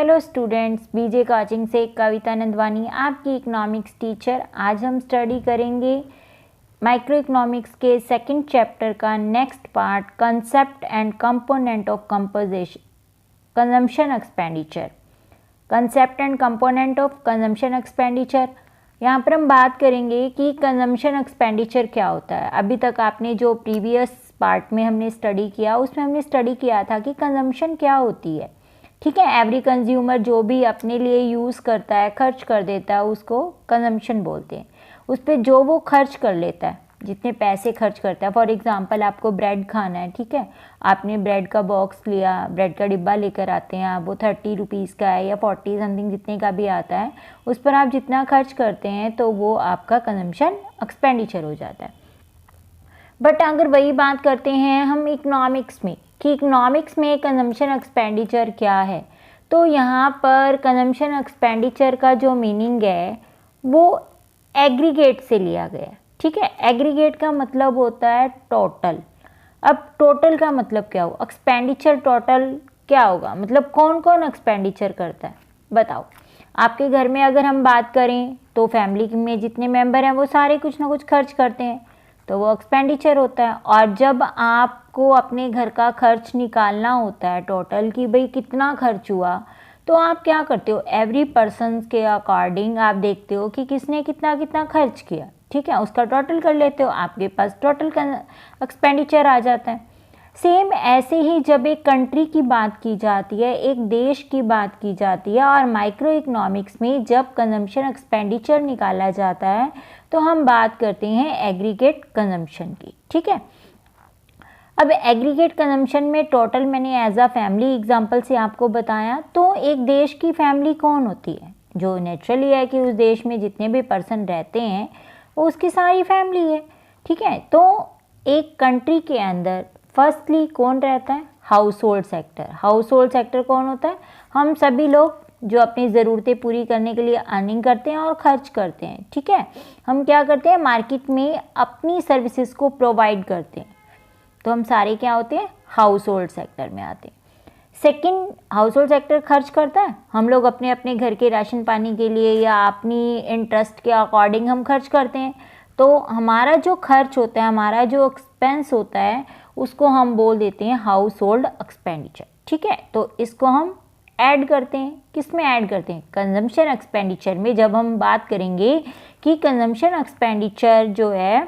Hello students, बीजे coaching से कविता नंदवानी आपकी economics teacher. आज हम स्टडी करेंगे माइक्रो इकोनॉमिक्स के सेकंड चैप्टर का next part, concept and component of consumption expenditure. Concept and component of consumption expenditure, यहाँ पर हम बात करेंगे कि कंजम्पशन एक्सपेंडिचर क्या होता है। अभी तक आपने जो प्रीवियस पार्ट में हमने स्टडी किया उसमें हमने स्टडी किया था कि कंजम्पशन क्या होती है। ठीक है, एवरी कंज्यूमर जो भी अपने लिए यूज़ करता है, खर्च कर देता है, उसको कंजम्पशन बोलते हैं। उस पर जो वो खर्च कर लेता है, जितने पैसे खर्च करता है। फॉर एग्जांपल आपको ब्रेड खाना है, ठीक है, आपने ब्रेड का बॉक्स लिया, ब्रेड का डिब्बा लेकर आते हैं आप, वो 30 रुपीज़ का है या 40 समथिंग जितने का भी आता है, उस पर आप जितना खर्च करते हैं तो वो आपका कंजम्पशन एक्सपेंडिचर हो जाता है। बट अगर वही बात करते हैं हम इकोनॉमिक्स में कि इकोनॉमिक्स में कंजम्पशन एक्सपेंडिचर क्या है, तो यहाँ पर कंजम्पशन एक्सपेंडिचर का जो मीनिंग है वो एग्रीगेट से लिया गया है। ठीक है, एग्रीगेट का मतलब होता है टोटल। अब टोटल का मतलब क्या हो, एक्सपेंडिचर टोटल क्या होगा, मतलब कौन कौन एक्सपेंडिचर करता है बताओ। आपके घर में अगर हम बात करें तो फैमिली में जितने मेंबर हैं वो सारे कुछ ना कुछ खर्च करते हैं, तो वो एक्सपेंडिचर होता है। और जब आपको अपने घर का खर्च निकालना होता है टोटल कि भाई कितना खर्च हुआ, तो आप क्या करते हो, एवरी पर्सन के अकॉर्डिंग आप देखते हो कि किसने कितना कितना खर्च किया। ठीक है, उसका टोटल कर लेते हो, आपके पास टोटल एक्सपेंडिचर आ जाता है। सेम ऐसे ही जब एक कंट्री की बात की जाती है, एक देश की बात की जाती है, और माइक्रो इकोनॉमिक्स में जब कंजम्पशन एक्सपेंडिचर निकाला जाता है तो हम बात करते हैं एग्रीगेट कंजम्पशन की। ठीक है, अब एग्रीगेट कंजम्पशन में टोटल मैंने एज अ फैमिली एग्जांपल से आपको बताया। तो एक देश की फैमिली कौन होती है, जो नेचुरली है कि उस देश में जितने भी पर्सन रहते हैं वो उसकी सारी फैमिली है। ठीक है, तो एक कंट्री के अंदर फर्स्टली कौन रहता है, house hold sector. House hold sector कौन होता है, हम सभी लोग जो अपनी ज़रूरतें पूरी करने के लिए अर्निंग करते हैं और खर्च करते हैं। ठीक है, हम क्या करते हैं, मार्केट में अपनी सर्विसेज को प्रोवाइड करते हैं, तो हम सारे क्या होते हैं, हाउस होल्ड सेक्टर में आते हैं। सेकंड, हाउस होल्ड सेक्टर खर्च करता है, हम लोग अपने अपने घर के राशन पानी के लिए या अपनी इंटरेस्ट के अकॉर्डिंग हम खर्च करते हैं। तो हमारा जो खर्च होता है, हमारा जो एक्सपेंस होता है, उसको हम बोल देते हैं हाउस होल्ड एक्सपेंडिचर। ठीक है, तो इसको हम ऐड करते हैं, किस में ऐड करते हैं, कंजम्पशन एक्सपेंडिचर में। जब हम बात करेंगे कि कंजम्पशन एक्सपेंडिचर जो है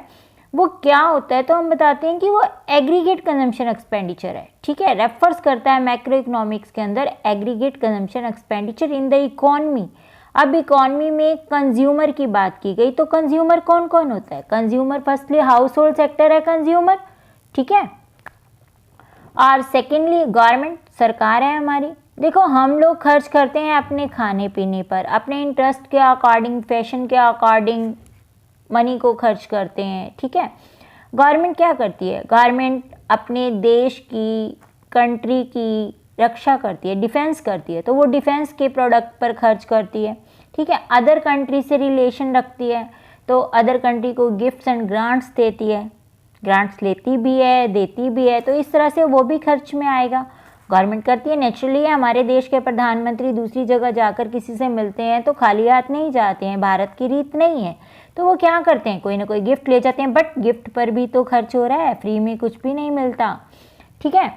वो क्या होता है, तो हम बताते हैं कि वो एग्रीगेट कंजम्पशन एक्सपेंडिचर है। ठीक है, रेफर्स करता है मैक्रो इकोनॉमिक्स के अंदर aggregate consumption expenditure in the economy. अब इकोनॉमी में कंज्यूमर की बात की गई, तो कंज्यूमर कौन कौन होता है, consumer firstly house hold sector है कंज्यूमर। ठीक है, और सेकेंडली गवर्नमेंट, सरकार है हमारी। देखो, हम लोग खर्च करते हैं अपने खाने पीने पर, अपने इंटरेस्ट के अकॉर्डिंग, फैशन के अकॉर्डिंग मनी को खर्च करते हैं। ठीक है, गवर्नमेंट क्या करती है, गवर्नमेंट अपने देश की, कंट्री की रक्षा करती है, डिफेंस करती है, तो वो डिफेंस के प्रोडक्ट पर खर्च करती है। ठीक है, अदर कंट्री से रिलेशन रखती है, तो अदर कंट्री को गिफ्ट्स एंड ग्रांट्स देती है, ग्रांट्स लेती भी है, देती भी है, तो इस तरह से वो भी खर्च में आएगा। गवर्नमेंट करती है, नेचुरली है, हमारे देश के प्रधानमंत्री दूसरी जगह जाकर किसी से मिलते हैं तो खाली हाथ नहीं जाते हैं, भारत की रीत नहीं है, तो वो क्या करते हैं, कोई ना कोई गिफ्ट ले जाते हैं। बट गिफ्ट पर भी तो खर्च हो रहा है, फ्री में कुछ भी नहीं मिलता। ठीक है,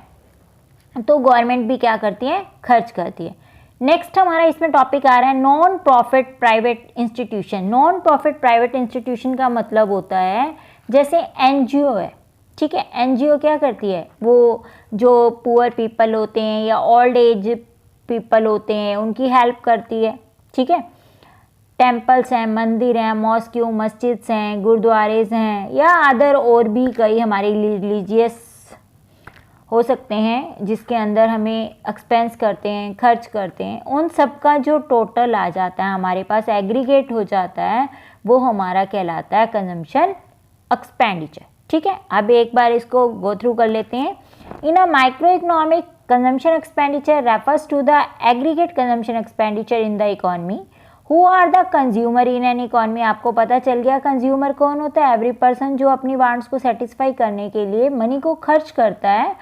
तो गवर्नमेंट भी क्या करती है, खर्च करती है। नेक्स्ट हमारा इसमें टॉपिक आ रहा है non profit private institution. Non profit private institution का मतलब होता है जैसे एनजीओ है। ठीक है, एनजीओ क्या करती है, वो जो पुअर पीपल होते हैं या ओल्ड एज पीपल होते हैं उनकी हेल्प करती है। ठीक है, टेम्पल्स हैं, मंदिर हैं, मॉस्क्यू, मस्जिद्स हैं, गुरुद्वारेज हैं, या अदर और भी कई हमारे रिलीजियस हो सकते हैं जिसके अंदर हमें एक्सपेंस करते हैं, खर्च करते हैं, उन सब का जो टोटल आ जाता है हमारे पास, एग्रीगेट हो जाता है, वो हमारा कहलाता है कंजम्पशन एक्सपेंडिचर। ठीक है, अब एक बार इसको गो थ्रू कर लेते हैं। In a micro economic, consumption expenditure refers to the aggregate consumption expenditure in the economy. Who are the consumer in an economy, आपको पता चल गया कंज्यूमर कौन होता है, एवरी पर्सन जो अपनी वांट्स को सेटिस्फाई करने के लिए मनी को खर्च करता है,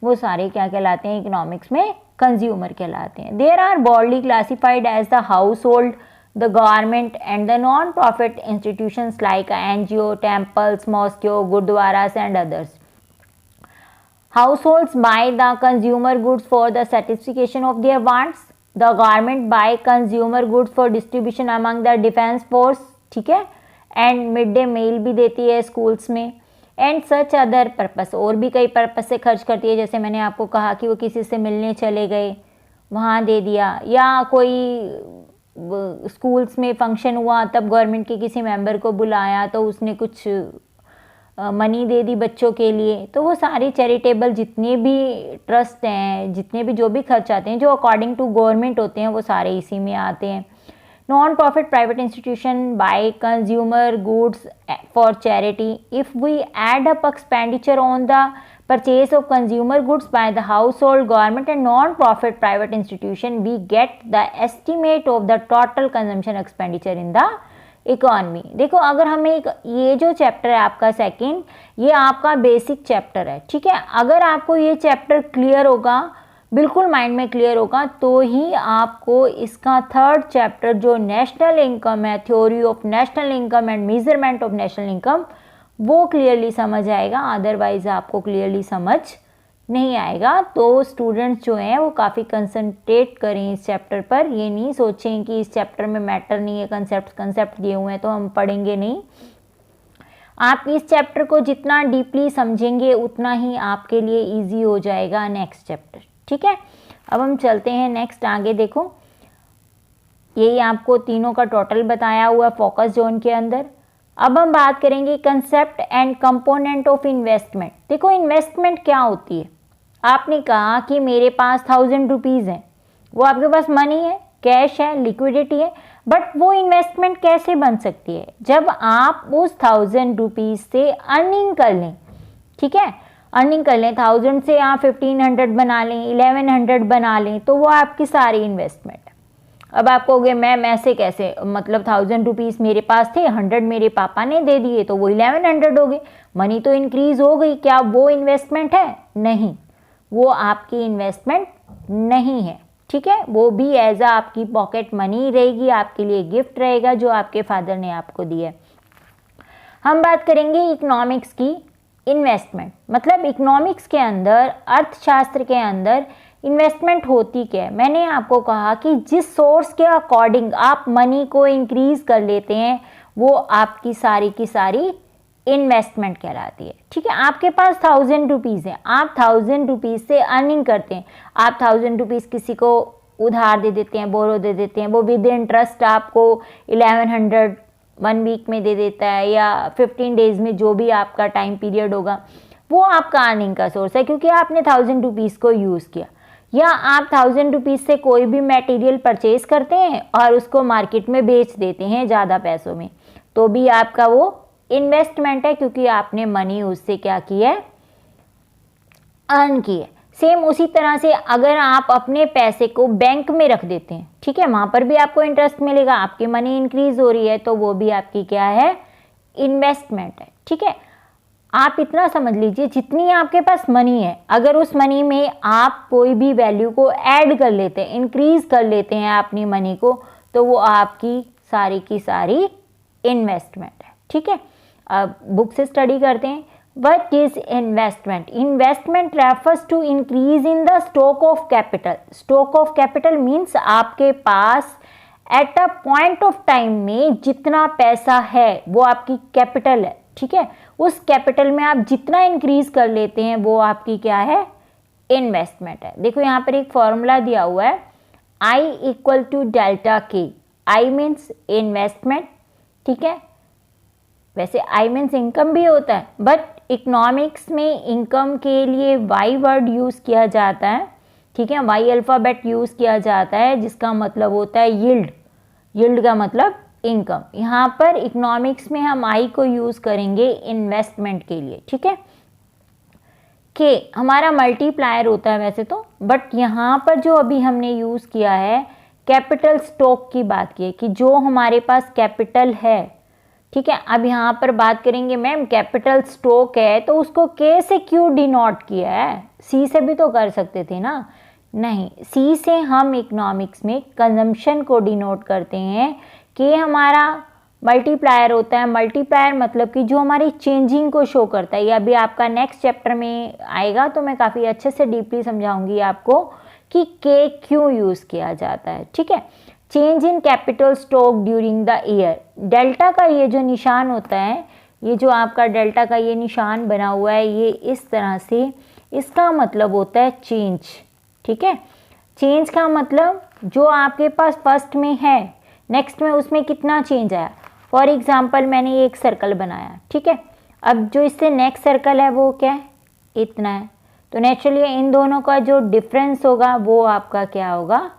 वो सारे क्या कहलाते हैं इकोनॉमिक्स में, कंज्यूमर कहलाते हैं। There are broadly classified as the household, the government and the non-profit institutions like NGO, temples, mosques, gurdwaras and others. Households buy the consumer goods for the satisfaction of their wants. The government buy consumer goods for distribution among the defense force, ठीक है, and midday meal भी देती है schools में, and such other purpose, और भी कई purpose से खर्च करती है। जैसे मैंने आपको कहा कि वो किसी से मिलने चले गए, वहाँ दे दिया, या कोई स्कूल्स में फंक्शन हुआ तब गवर्नमेंट के किसी मेंबर को बुलाया तो उसने कुछ मनी दे दी बच्चों के लिए। तो वो सारी चैरिटेबल जितने भी ट्रस्ट हैं, जितने भी जो भी खर्च आते हैं जो अकॉर्डिंग टू गवर्नमेंट होते हैं, वो सारे इसी में आते हैं। Non profit private institution buy consumer goods for charity. If we add up expenditure on the purchase of consumer goods by the household, government and non-profit private institution, we get the estimate of the total consumption expenditure in the economy। देखो, अगर हमें ये जो chapter है आपका second, ये आपका basic chapter है, ठीक है। अगर आपको ये चैप्टर क्लियर होगा, बिल्कुल माइंड में क्लियर होगा, तो ही आपको इसका थर्ड चैप्टर जो नेशनल इनकम है, theory of national income and measurement of national income, वो क्लियरली समझ आएगा। अदरवाइज आपको क्लियरली समझ नहीं आएगा। तो स्टूडेंट्स जो हैं वो काफ़ी कंसंट्रेट करें इस चैप्टर पर। ये नहीं सोचें कि इस चैप्टर में मैटर नहीं है, कंसेप्ट दिए हुए हैं तो हम पढ़ेंगे नहीं। आप इस चैप्टर को जितना डीपली समझेंगे उतना ही आपके लिए ईजी हो जाएगा नेक्स्ट चैप्टर, ठीक है। अब हम चलते हैं नेक्स्ट आगे। देखो, यही आपको तीनों का टोटल बताया हुआ फोकस जोन के अंदर। अब हम बात करेंगे concept and component of investment. देखो, इन्वेस्टमेंट क्या होती है। आपने कहा कि मेरे पास 1000 रुपीज़ हैं, वो आपके पास मनी है, कैश है, लिक्विडिटी है, बट वो इन्वेस्टमेंट कैसे बन सकती है? जब आप उस 1000 रुपीज़ से अर्निंग कर लें, ठीक है, अर्निंग कर लें, 1000 से आप 1500 बना लें, 1100 बना लें, तो वो आपकी सारी इन्वेस्टमेंट। अब आप कहोगे मैम ऐसे कैसे, मतलब 1000 रुपीज़ मेरे पास थे, 100 मेरे पापा ने दे दिए तो वो 1100 हो गए, मनी तो इंक्रीज हो गई, क्या वो इन्वेस्टमेंट है? नहीं, वो आपकी इन्वेस्टमेंट नहीं है, ठीक है। वो भी एज आ आपकी पॉकेट मनी रहेगी, आपके लिए गिफ्ट रहेगा जो आपके फादर ने आपको दिया। हम बात करेंगे इकोनॉमिक्स की। इन्वेस्टमेंट मतलब इकोनॉमिक्स के अंदर, अर्थशास्त्र के अंदर इन्वेस्टमेंट होती क्या है? मैंने आपको कहा कि जिस सोर्स के अकॉर्डिंग आप मनी को इंक्रीज कर लेते हैं, वो आपकी सारी की सारी इन्वेस्टमेंट कहलाती है, ठीक है। आपके पास 1000 रुपीज़ है, आप 1000 रुपीज़ से अर्निंग करते हैं, आप 1000 रुपीज़ किसी को उधार दे देते हैं, बोरो दे देते हैं, वो विद इंटरेस्ट आपको 1100 1 वीक में दे देता है, या 15 डेज में, जो भी आपका टाइम पीरियड होगा, वो आपका अर्निंग का सोर्स है, क्योंकि आपने 1000 रुपीज़ को यूज़ किया। या आप 1000 रुपीज़ से कोई भी मटेरियल परचेज करते हैं और उसको मार्केट में बेच देते हैं ज़्यादा पैसों में, तो भी आपका वो इन्वेस्टमेंट है, क्योंकि आपने मनी उससे क्या की है, अर्न की है। सेम उसी तरह से अगर आप अपने पैसे को बैंक में रख देते हैं, ठीक है, वहाँ पर भी आपको इंटरेस्ट मिलेगा, आपकी मनी इंक्रीज हो रही है, तो वो भी आपकी क्या है, इन्वेस्टमेंट है, ठीक है। आप इतना समझ लीजिए, जितनी आपके पास मनी है, अगर उस मनी में आप कोई भी वैल्यू को ऐड कर लेते हैं, इंक्रीज कर लेते हैं अपनी मनी को, तो वो आपकी सारी की सारी इन्वेस्टमेंट है, ठीक है। अब बुक से स्टडी करते हैं। What is investment? Investment refers to increase in the stock of capital. Stock of capital means आपके पास at a point of time में जितना पैसा है वो आपकी कैपिटल है, ठीक है। उस कैपिटल में आप जितना इंक्रीज कर लेते हैं वो आपकी क्या है, इन्वेस्टमेंट है। देखो यहाँ पर एक फॉर्मूला दिया हुआ है, I इक्वल टू डेल्टा के। I मीन्स इन्वेस्टमेंट, ठीक है। वैसे I मीन्स इनकम भी होता है, बट इकोनॉमिक्स में इनकम के लिए Y वर्ड यूज़ किया जाता है, ठीक है, Y अल्फ़ाबेट यूज़ किया जाता है, जिसका मतलब होता है यील्ड। यील्ड का मतलब इनकम। यहाँ पर इकोनॉमिक्स में हम I को यूज़ करेंगे इन्वेस्टमेंट के लिए, ठीक है। के हमारा मल्टीप्लायर होता है वैसे तो, बट यहाँ पर जो अभी हमने यूज़ किया है, कैपिटल स्टॉक की बात की है कि जो हमारे पास कैपिटल है, ठीक है। अब यहाँ पर बात करेंगे मैम कैपिटल स्टॉक है तो उसको के से क्यों डिनोट किया है, सी से भी तो कर सकते थे ना। नहीं, सी से हम इकोनॉमिक्स में कंजम्पशन को डिनोट करते हैं कि हमारा मल्टीप्लायर होता है। मल्टीप्लायर मतलब कि जो हमारी चेंजिंग को शो करता है। ये अभी आपका नेक्स्ट चैप्टर में आएगा तो मैं काफ़ी अच्छे से डीपली समझाऊंगी आपको कि के क्यों यूज़ किया जाता है। ठीक है। Change in capital stock during the year. Delta का ये जो निशान होता है, ये जो आपका डेल्टा का ये निशान बना हुआ है, ये इस तरह से, इसका मतलब होता है चेंज। ठीक है। चेंज का मतलब जो आपके पास फर्स्ट में है, नेक्स्ट में उसमें कितना चेंज आया। फॉर एग्जाम्पल मैंने एक सर्कल बनाया, ठीक है। अब जो इससे नेक्स्ट सर्कल है वो क्या है, इतना है। तो नेचुरली इन दोनों का जो डिफरेंस होगा वो आपका क्या होगा,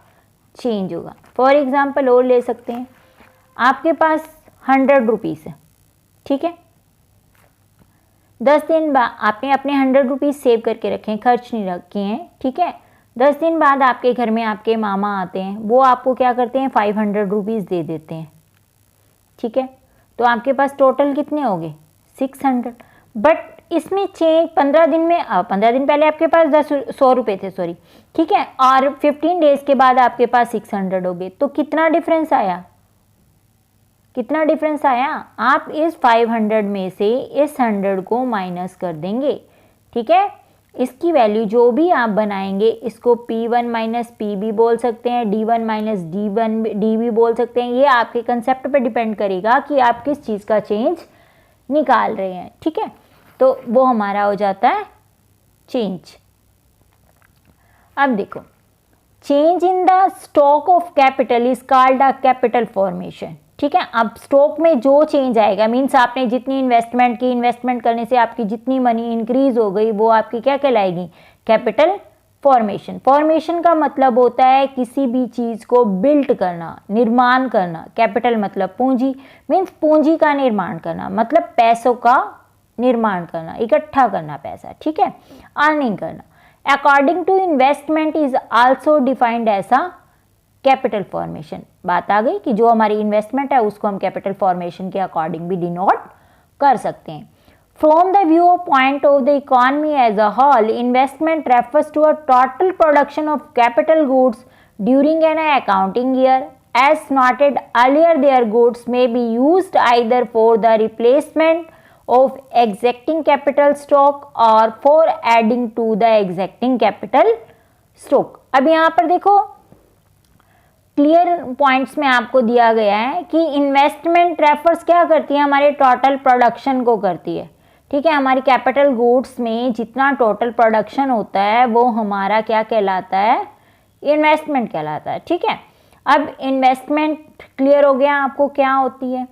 चेंज होगा। फॉर एग्जाम्पल और ले सकते हैं, आपके पास 100 रुपीज़ है, ठीक है। 10 दिन बाद आपने अपने 100 रुपीज़ सेव करके रखे हैं, खर्च नहीं रखे हैं, ठीक है। 10 दिन बाद आपके घर में आपके मामा आते हैं, वो आपको क्या करते हैं, 500 रुपीज़ दे देते हैं, ठीक है। तो आपके पास टोटल कितने हो गए, 600। बट इसमें चेंज 15 दिन में, 15 दिन पहले आपके पास 100 रुपये थे, सॉरी, ठीक है, और 15 डेज के बाद आपके पास 600 हो गए। तो कितना डिफरेंस आया, कितना डिफरेंस आया, आप इस 500 में से इस 100 को माइनस कर देंगे, ठीक है। इसकी वैल्यू जो भी आप बनाएंगे, इसको P1 माइनस पी भी बोल सकते हैं, D1 माइनस डी भी बोल सकते हैं। ये आपके कंसेप्ट पे डिपेंड करेगा कि आप किस चीज़ का चेंज निकाल रहे हैं, ठीक है। तो वो हमारा हो जाता है चेंज। अब देखो, change in the stock of capital is called a capital formation, ठीक है। अब स्टॉक में जो चेंज आएगा, मीन्स आपने जितनी इन्वेस्टमेंट की, इन्वेस्टमेंट करने से आपकी जितनी मनी इंक्रीज हो गई, वो आपकी क्या कहलाएगी, कैपिटल फॉर्मेशन। फॉर्मेशन का मतलब होता है किसी भी चीज़ को बिल्ड करना, निर्माण करना। कैपिटल मतलब पूंजी, मीन्स पूंजी का निर्माण करना, मतलब पैसों का निर्माण करना, इकट्ठा करना पैसा, ठीक है, अर्निंग करना। According to investment is also defined as a capital formation. बात आ गई कि जो हमारी इन्वेस्टमेंट है उसको हम कैपिटल फॉर्मेशन के अकॉर्डिंग भी डिनोट कर सकते हैं। From the view point of the economy as a whole, investment refers to a total production of capital goods during an accounting year. As noted earlier, their goods may be used either for the replacement of exacting capital stock or for adding to the exacting capital stock। अब यहाँ पर देखो, clear points में आपको दिया गया है कि इन्वेस्टमेंट रेफर्स क्या करती है, हमारे टोटल प्रोडक्शन को करती है, ठीक है। हमारी कैपिटल गुड्स में जितना टोटल प्रोडक्शन होता है वो हमारा क्या कहलाता है, इन्वेस्टमेंट कहलाता है, ठीक है। अब इन्वेस्टमेंट क्लियर हो गया आपको क्या होती है।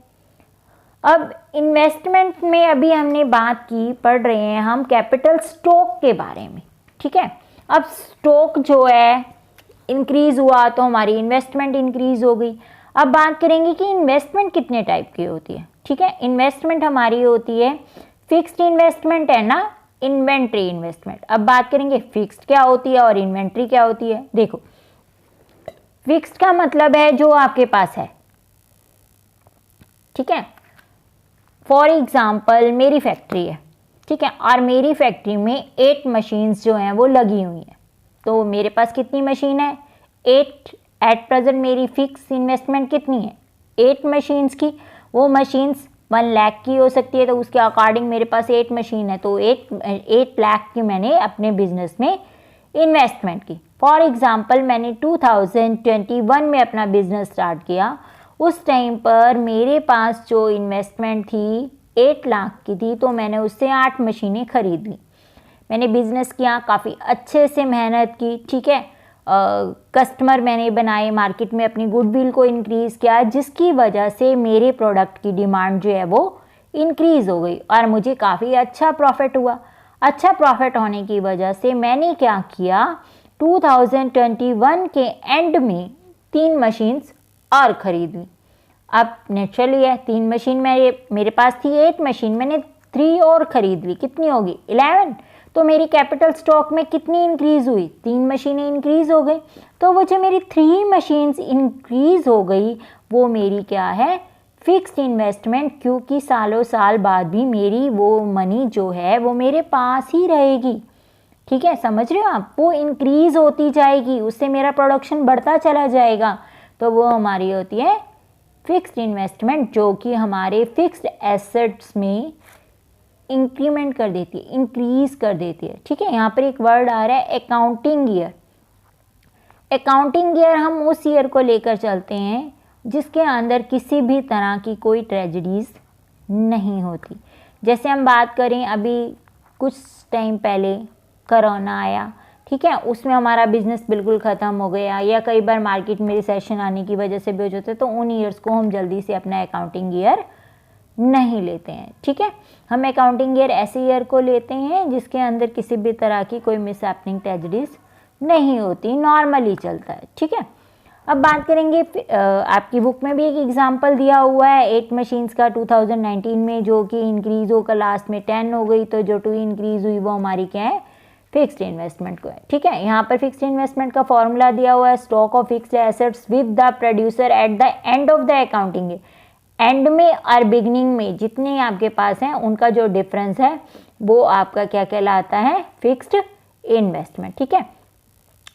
अब इन्वेस्टमेंट में अभी हमने बात की, पढ़ रहे हैं हम कैपिटल स्टॉक के बारे में, ठीक है। अब स्टॉक जो है इंक्रीज हुआ तो हमारी इन्वेस्टमेंट इंक्रीज हो गई। अब बात करेंगे कि इन्वेस्टमेंट कितने टाइप की होती है, ठीक है। इन्वेस्टमेंट हमारी होती है फिक्स्ड इन्वेस्टमेंट है ना, इन्वेंट्री इन्वेस्टमेंट। अब बात करेंगे फिक्स्ड क्या होती है और इन्वेंट्री क्या होती है। देखो, फिक्स्ड का मतलब है जो आपके पास है, ठीक है। फॉर एग्जाम्पल मेरी फैक्ट्री है, ठीक है, और मेरी फैक्ट्री में 8 मशीन्स जो हैं वो लगी हुई हैं। तो मेरे पास कितनी मशीन है, 8। एट प्रेजेंट मेरी फिक्स इन्वेस्टमेंट कितनी है, 8 मशीन्स की। वो मशीन्स 1 लाख की हो सकती है, तो उसके अकॉर्डिंग मेरे पास 8 मशीन है, तो 8 लाख की मैंने अपने बिजनेस में इन्वेस्टमेंट की। फॉर एग्जाम्पल मैंने 2021 में अपना बिजनेस स्टार्ट किया, उस टाइम पर मेरे पास जो इन्वेस्टमेंट थी 8 लाख की थी, तो मैंने उससे 8 मशीनें खरीद ली। मैंने बिज़नेस किया, काफ़ी अच्छे से मेहनत की, ठीक है। कस्टमर मैंने बनाए, मार्केट में अपनी गुडविल को इंक्रीज़ किया, जिसकी वजह से मेरे प्रोडक्ट की डिमांड जो है वो इंक्रीज़ हो गई और मुझे काफ़ी अच्छा प्रॉफिट हुआ। अच्छा प्रॉफिट होने की वजह से मैंने क्या किया, 2021 के एंड में 3 मशीन्स और खरीद ली। अब नेचुरली है 3 मशीन मेरे पास थी, 8 मशीन मैंने 3 और खरीद ली, कितनी होगी 11। तो मेरी कैपिटल स्टॉक में कितनी इंक्रीज हुई, 3 मशीनें इंक्रीज हो गई। तो वो जो मेरी 3 मशीन्स इंक्रीज हो गई वो मेरी क्या है, फिक्स्ड इन्वेस्टमेंट, क्योंकि सालों साल बाद भी मेरी वो मनी जो है वो मेरे पास ही रहेगी। ठीक है, समझ रहे हो आप, वो इंक्रीज होती जाएगी, उससे मेरा प्रोडक्शन बढ़ता चला जाएगा। तो वो हमारी होती है फिक्स्ड इन्वेस्टमेंट, जो कि हमारे फिक्स्ड एसेट्स में इंक्रीमेंट कर देती है, इंक्रीज कर देती है। ठीक है, यहाँ पर एक वर्ड आ रहा है अकाउंटिंग ईयर। अकाउंटिंग ईयर हम उस ईयर को लेकर चलते हैं जिसके अंदर किसी भी तरह की कोई ट्रेजेडीज नहीं होती। जैसे हम बात करें, अभी कुछ टाइम पहले कोरोना आया, ठीक है, उसमें हमारा बिजनेस बिल्कुल ख़त्म हो गया, या कई बार मार्केट में रिसेशन आने की वजह से भी हो जाते हैं, तो उन ईयर्स को हम जल्दी से अपना अकाउंटिंग ईयर नहीं लेते हैं। ठीक है, हम अकाउंटिंग ईयर ऐसे ईयर को लेते हैं जिसके अंदर किसी भी तरह की कोई मिसहैपनिंग ट्रेजेडीज नहीं होती, नॉर्मली चलता है। ठीक है, अब बात करेंगे, आपकी बुक में भी एक एग्जांपल दिया हुआ है 8 मशीन्स का 2019 में, जो कि इंक्रीज होकर लास्ट में 10 हो गई, तो जो 2 इंक्रीज हुई वो हमारी क्या है, फिक्स्ड इन्वेस्टमेंट को है। ठीक है, यहाँ पर फिक्स्ड इन्वेस्टमेंट का फॉर्मूला दिया हुआ है, stock of fixed assets with the producer at the end of the accounting year. And में और बिगनिंग में जितने आपके पास हैं उनका जो डिफरेंस है वो आपका क्या कहलाता है, फिक्स्ड इन्वेस्टमेंट। ठीक है,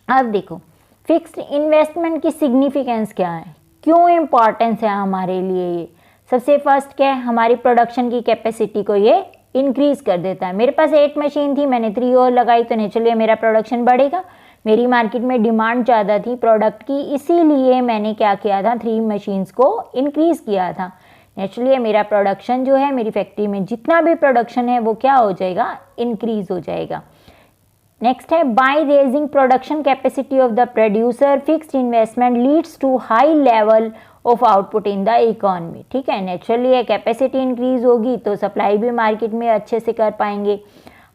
अब देखो फिक्स्ड इन्वेस्टमेंट की सिग्निफिकेंस क्या है, क्यों इम्पॉर्टेंस है हमारे लिए ये। सबसे फर्स्ट क्या है, हमारी प्रोडक्शन की कैपेसिटी को ये इंक्रीज कर देता है। मेरे पास 8 मशीन थी, मैंने 3 और लगाई, तो नेचुरली मेरा प्रोडक्शन बढ़ेगा। मेरी मार्केट में डिमांड ज़्यादा थी प्रोडक्ट की, इसीलिए मैंने क्या किया था, 3 मशीन्स को इंक्रीज़ किया था। नेचुरली मेरा प्रोडक्शन जो है, मेरी फैक्ट्री में जितना भी प्रोडक्शन है वो क्या हो जाएगा, इंक्रीज हो जाएगा। नेक्स्ट है, by raising production capacity of the producer fixed investment leads to high level of output in the economy. ठीक है, नेचुरली ये कैपेसिटी इंक्रीज होगी तो सप्लाई भी मार्केट में अच्छे से कर पाएंगे।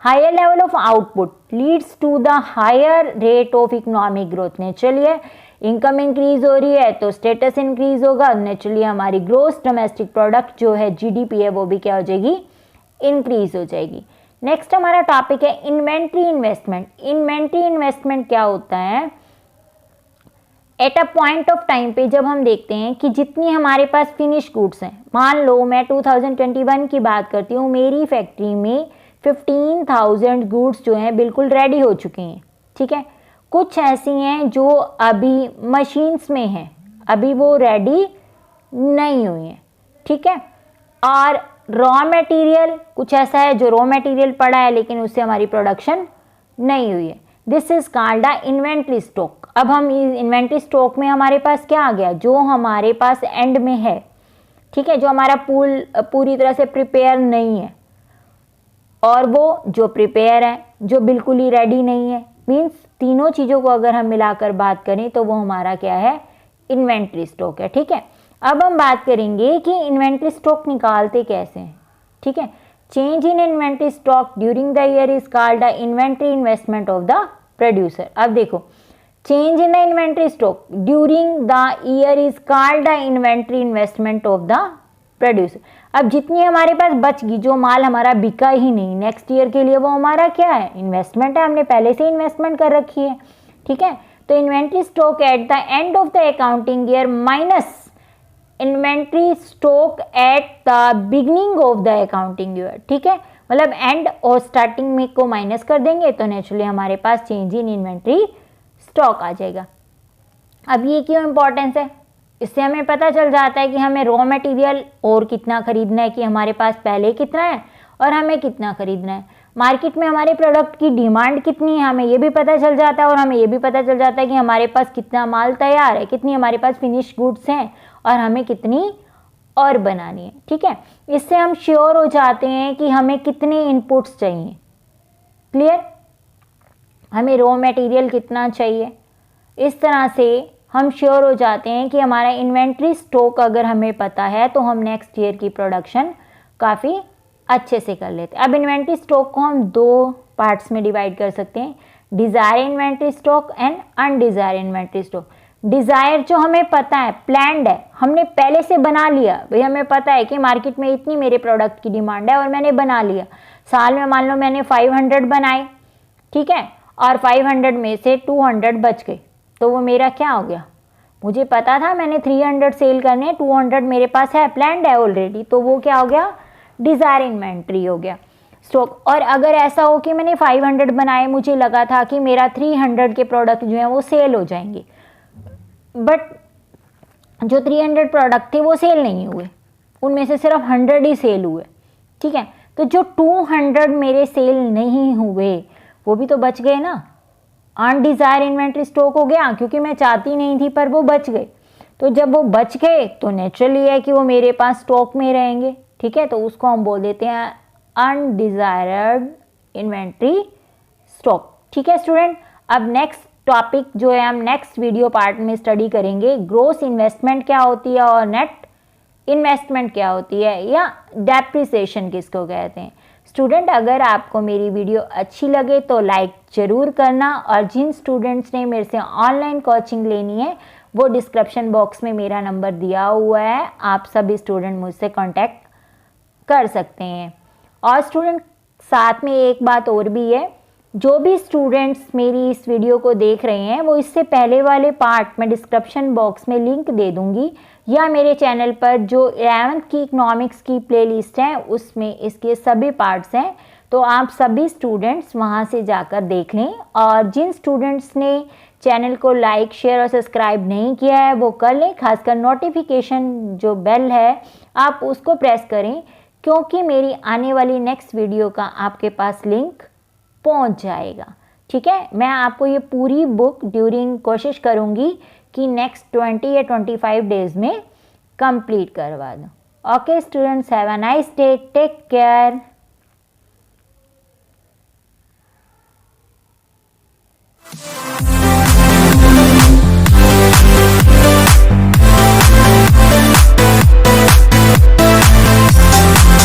Higher level of output leads to the higher rate of economic growth. Naturally income increase हो रही है तो स्टेटस इंक्रीज होगा, नेचुरली हमारी ग्रोस डोमेस्टिक प्रोडक्ट जो है जीडीपी है वो भी क्या हो जाएगी, इंक्रीज हो जाएगी। नेक्स्ट हमारा टॉपिक है इन्वेंट्री इन्वेस्टमेंट। इन्वेंट्री इन्वेस्टमेंट क्या होता है, at a point of time पे जब हम देखते हैं कि जितनी हमारे पास फिनिश गुड्स हैं, मान लो मैं 2021 की बात करती हूँ, मेरी फैक्ट्री में 15,000 गुड्स जो हैं बिल्कुल रेडी हो चुकी हैं। ठीक है, कुछ ऐसी हैं जो अभी मशीन्स में हैं, अभी वो रेडी नहीं हुई हैं। ठीक है, और रॉ मटेरियल कुछ ऐसा है जो रॉ मटेरियल पड़ा है लेकिन उससे हमारी प्रोडक्शन नहीं हुई है। This is called the inventory stock. अब हम इन्वेंट्री स्टॉक में हमारे पास क्या आ गया, जो हमारे पास एंड में है, ठीक है, जो हमारा पूरी तरह से प्रिपेयर नहीं है, और वो जो प्रिपेयर है जो बिल्कुल ही रेडी नहीं है, मीन्स तीनों चीज़ों को अगर हम मिलाकर बात करें तो वो हमारा क्या है, इन्वेंट्री स्टॉक है। ठीक है, अब हम बात करेंगे कि इन्वेंट्री स्टॉक निकालते कैसे हैं। ठीक है, change in inventory stock during the year is called the inventory investment of the producer. अब देखो, change in the inventory stock during the year is called the inventory investment of the producer. अब जितनी हमारे पास बच गई, जो माल हमारा बिका ही नहीं नेक्स्ट ईयर के लिए, वो हमारा क्या है, इन्वेस्टमेंट है, हमने पहले से इन्वेस्टमेंट कर रखी है। ठीक है, तो inventory stock at the end of the accounting year minus inventory stock at the beginning of the accounting year. ठीक है, मतलब एंड और स्टार्टिंग में को माइनस कर देंगे तो नेचुरली हमारे पास चेंज इन इन्वेंट्री स्टॉक आ जाएगा। अब ये क्यों इंपॉर्टेंस है, इससे हमें पता चल जाता है कि हमें रॉ मटेरियल और कितना खरीदना है, कि हमारे पास पहले कितना है और हमें कितना खरीदना है। मार्केट में हमारे प्रोडक्ट की डिमांड कितनी है हमें ये भी पता चल जाता है, और हमें ये भी पता चल जाता है कि हमारे पास कितना माल तैयार है, कितनी हमारे पास फिनिश गुड्स हैं और हमें कितनी और बनानी है। ठीक है, इससे हम श्योर हो जाते हैं कि हमें कितने इनपुट्स चाहिए। क्लियर, हमें रॉ मटेरियल कितना चाहिए, इस तरह से हम श्योर हो जाते हैं कि हमारा इन्वेंट्री स्टॉक अगर हमें पता है तो हम नेक्स्ट ईयर की प्रोडक्शन काफ़ी अच्छे से कर लेते हैं। अब इन्वेंट्री स्टॉक को हम 2 पार्ट्स में डिवाइड कर सकते हैं, desire inventory stock and undesire inventory stock. Desire जो हमें पता है, प्लान्ड है, हमने पहले से बना लिया, भाई हमें पता है कि मार्केट में इतनी मेरे प्रोडक्ट की डिमांड है और मैंने बना लिया। साल में मान लो मैंने 500 बनाए, ठीक है, और 500 में से 200 बच गए, तो वो मेरा क्या हो गया, मुझे पता था मैंने 300 सेल करने, 200 मेरे पास है, प्लान्ड है ऑलरेडी, तो वो क्या हो गया, डिज़ायर इन्वेंट्री हो गया स्टॉक। और अगर ऐसा हो कि मैंने 500 बनाए, मुझे लगा था कि मेरा 300 के प्रोडक्ट जो हैं वो सेल हो जाएंगे, बट जो 300 प्रोडक्ट थे वो सेल नहीं हुए, उनमें से सिर्फ 100 ही सेल हुए, ठीक है। तो जो 200 मेरे सेल नहीं हुए वो भी तो बच गए ना, अनडिज़ायर इन्वेंट्री स्टॉक हो गया, क्योंकि मैं चाहती नहीं थी पर वो बच गए। तो जब वो बच गए तो नेचुरली है कि वो मेरे पास स्टॉक में रहेंगे, ठीक है। तो उसको हम बोल देते हैं अनडिज़ायर्ड इन्वेंट्री स्टॉक, ठीक है स्टूडेंट। अब नेक्स्ट टॉपिक जो है हम नेक्स्ट वीडियो पार्ट में स्टडी करेंगे, ग्रोस इन्वेस्टमेंट क्या होती है और नेट इन्वेस्टमेंट क्या होती है, या डेप्रिसिएशन किसको कहते हैं। स्टूडेंट, अगर आपको मेरी वीडियो अच्छी लगे तो लाइक ज़रूर करना, और जिन स्टूडेंट्स ने मेरे से ऑनलाइन कोचिंग लेनी है वो डिस्क्रिप्शन बॉक्स में मेरा नंबर दिया हुआ है, आप सभी स्टूडेंट मुझसे कांटेक्ट कर सकते हैं। और स्टूडेंट, साथ में एक बात और भी है, जो भी स्टूडेंट्स मेरी इस वीडियो को देख रहे हैं वो इससे पहले वाले पार्ट में डिस्क्रिप्शन बॉक्स में लिंक दे दूंगी, या मेरे चैनल पर जो 11th की इकोनॉमिक्स की प्लेलिस्ट है उसमें इसके सभी पार्ट्स हैं, तो आप सभी स्टूडेंट्स वहां से जाकर देख लें। और जिन स्टूडेंट्स ने चैनल को लाइक, शेयर और सब्सक्राइब नहीं किया है वो कर लें, खासकर नोटिफिकेशन जो बेल है आप उसको प्रेस करें, क्योंकि मेरी आने वाली नेक्स्ट वीडियो का आपके पास लिंक पहुंच जाएगा, ठीक है। मैं आपको ये पूरी बुक ड्यूरिंग कोशिश करूंगी कि नेक्स्ट 20 या 25 डेज में कंप्लीट करवा दूं। Okay students, have a nice day, take care.